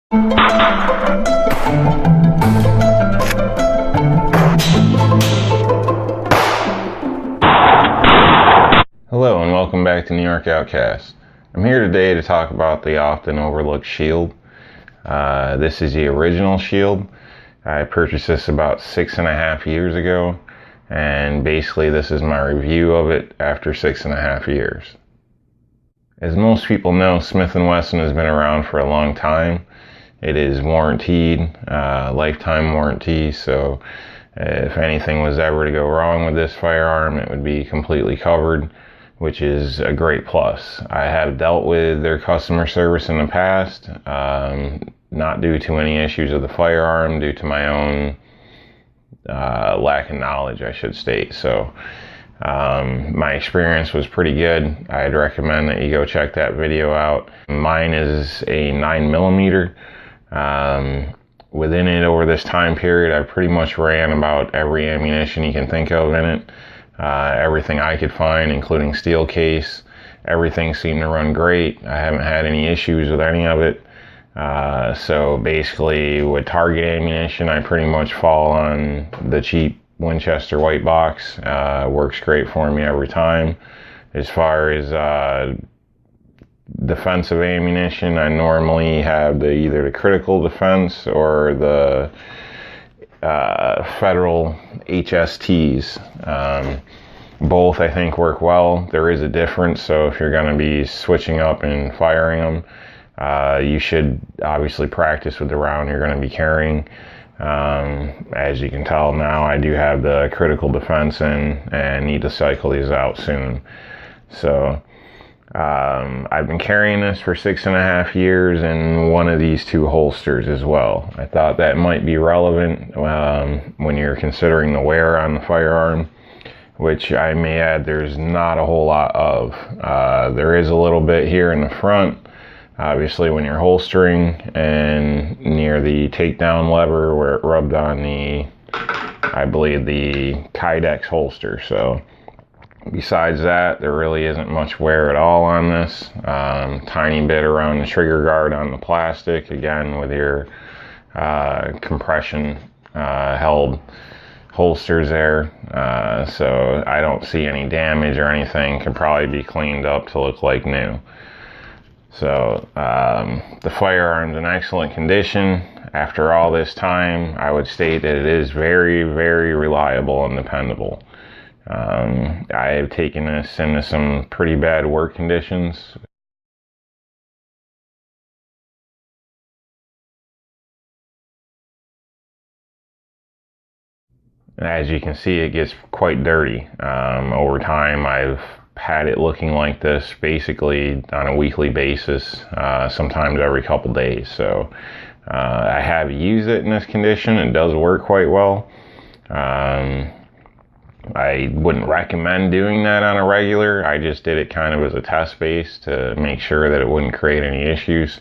Hello and welcome back to New York Outcast. I'm here today to talk about the often overlooked Shield. This is the original Shield. I purchased this about 6.5 years ago, and basically this is my review of it after 6.5 years. As most people know, Smith & Wesson has been around for a long time. It is warranted, lifetime warranty, so if anything was ever to go wrong with this firearm, it would be completely covered, which is a great plus. I have dealt with their customer service in the past, not due to any issues of the firearm, due to my own lack of knowledge, I should state. So my experience was pretty good. I'd recommend that you go check that video out. Mine is a 9mm. Within it, over this time period, I pretty much ran about every ammunition you can think of in it. Everything I could find, including steel case. Everything seemed to run great. I haven't had any issues with any of it. So basically, with target ammunition, I pretty much fall on the cheap Winchester white box. Works great for me every time. As far as defensive ammunition, I normally have either the critical defense or the federal HSTs. Both I think work well. There is a difference, so if you're going to be switching up and firing them, you should obviously practice with the round you're going to be carrying. As you can tell now, I do have the critical defense in and need to cycle these out soon. So I've been carrying this for 6.5 years in one of these two holsters as well. I thought that might be relevant when you're considering the wear on the firearm, which I may add there's not a whole lot of. There is a little bit here in the front, obviously when you're holstering, and near the takedown lever where it rubbed on I believe the Kydex holster. So besides that, there really isn't much wear at all on this. Tiny bit around the trigger guard on the plastic, again with your compression held holsters there. So I don't see any damage or anything. Can probably be cleaned up to look like new. So the firearm's in excellent condition. After all this time, I would state that it is very, very reliable and dependable. I have taken this into some pretty bad work conditions. As you can see, it gets quite dirty. Over time, I've had it looking like this basically on a weekly basis, sometimes every couple days. So I have used it in this condition. It does work quite well. I wouldn't recommend doing that on a regular. I just did it kind of as a test base to make sure that it wouldn't create any issues.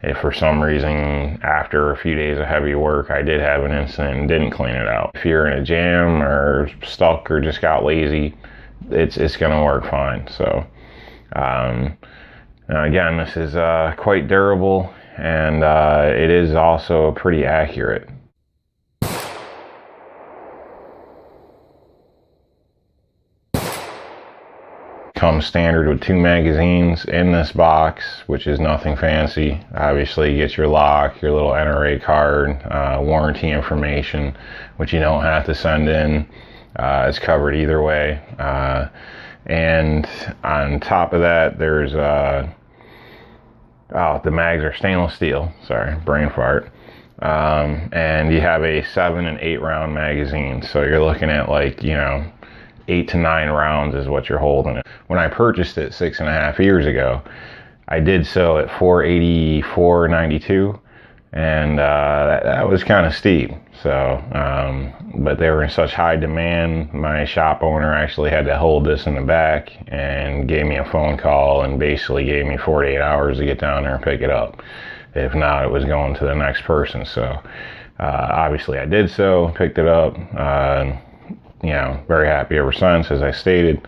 If for some reason after a few days of heavy work I did have an incident and didn't clean it out, if you're in a jam or stuck or just got lazy, it's going to work fine. So again, this is quite durable, and it is also pretty accurate. Comes standard with 2 magazines in this box, which is nothing fancy. Obviously you get your lock, your little NRA card, warranty information, which you don't have to send in. It's covered either way. And on top of that, there's the mags are stainless steel. Sorry, brain fart. And you have a 7 and 8 round magazine, so you're looking at 8 to 9 rounds is what you're holding. When I purchased it 6.5 years ago, I did so at $484.92, and that was kind of steep. So, but they were in such high demand, my shop owner actually had to hold this in the back and gave me a phone call and basically gave me 48 hours to get down there and pick it up. If not, it was going to the next person. So obviously I did so, picked it up. Very happy ever since, as I stated.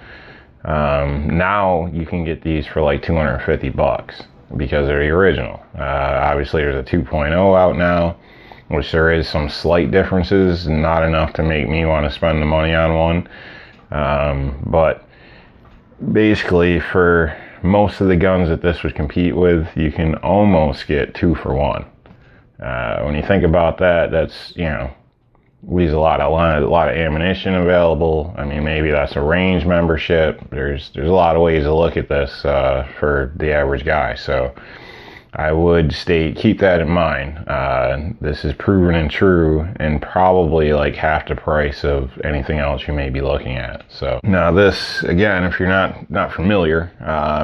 Now you can get these for like $250. because they're the original. Obviously there's a 2.0 out now, which there is some slight differences, not enough to make me want to spend the money on one. But basically for most of the guns that this would compete with, you can almost get 2 for 1. When you think about that, that's, you know, leaves a lot of ammunition available. I mean, maybe that's a range membership. There's a lot of ways to look at this for the average guy. So I would keep that in mind. This is proven and true, and probably like half the price of anything else you may be looking at. So now this, again, if you're not familiar,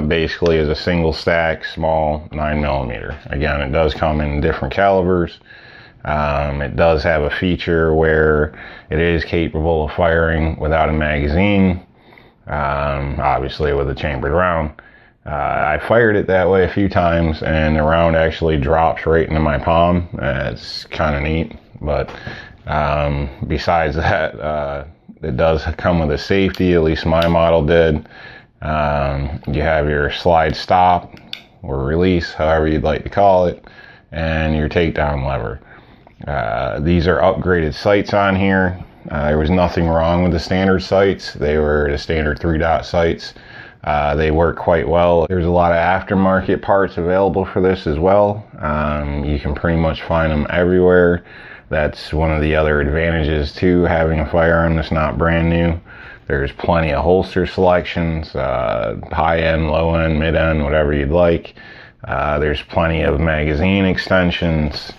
basically is a single stack small 9mm. Again, it does come in different calibers. It does have a feature where it is capable of firing without a magazine, obviously with a chambered round. I fired it that way a few times, and the round actually drops right into my palm. It's kind of neat, but besides that, it does come with a safety, at least my model did. You have your slide stop or release, however you'd like to call it, and your takedown lever. These are upgraded sights on here. There was nothing wrong with the standard sights. They were the standard 3-dot sights. They work quite well. There's a lot of aftermarket parts available for this as well. You can pretty much find them everywhere. That's one of the other advantages to having a firearm that's not brand new. There's plenty of holster selections, high end, low end, mid end, whatever you'd like. There's plenty of magazine extensions.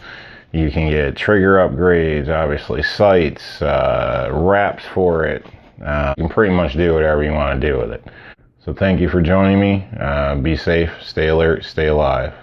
You can get trigger upgrades, obviously sights, wraps for it. You can pretty much do whatever you want to do with it. So thank you for joining me. Be safe, stay alert, stay alive.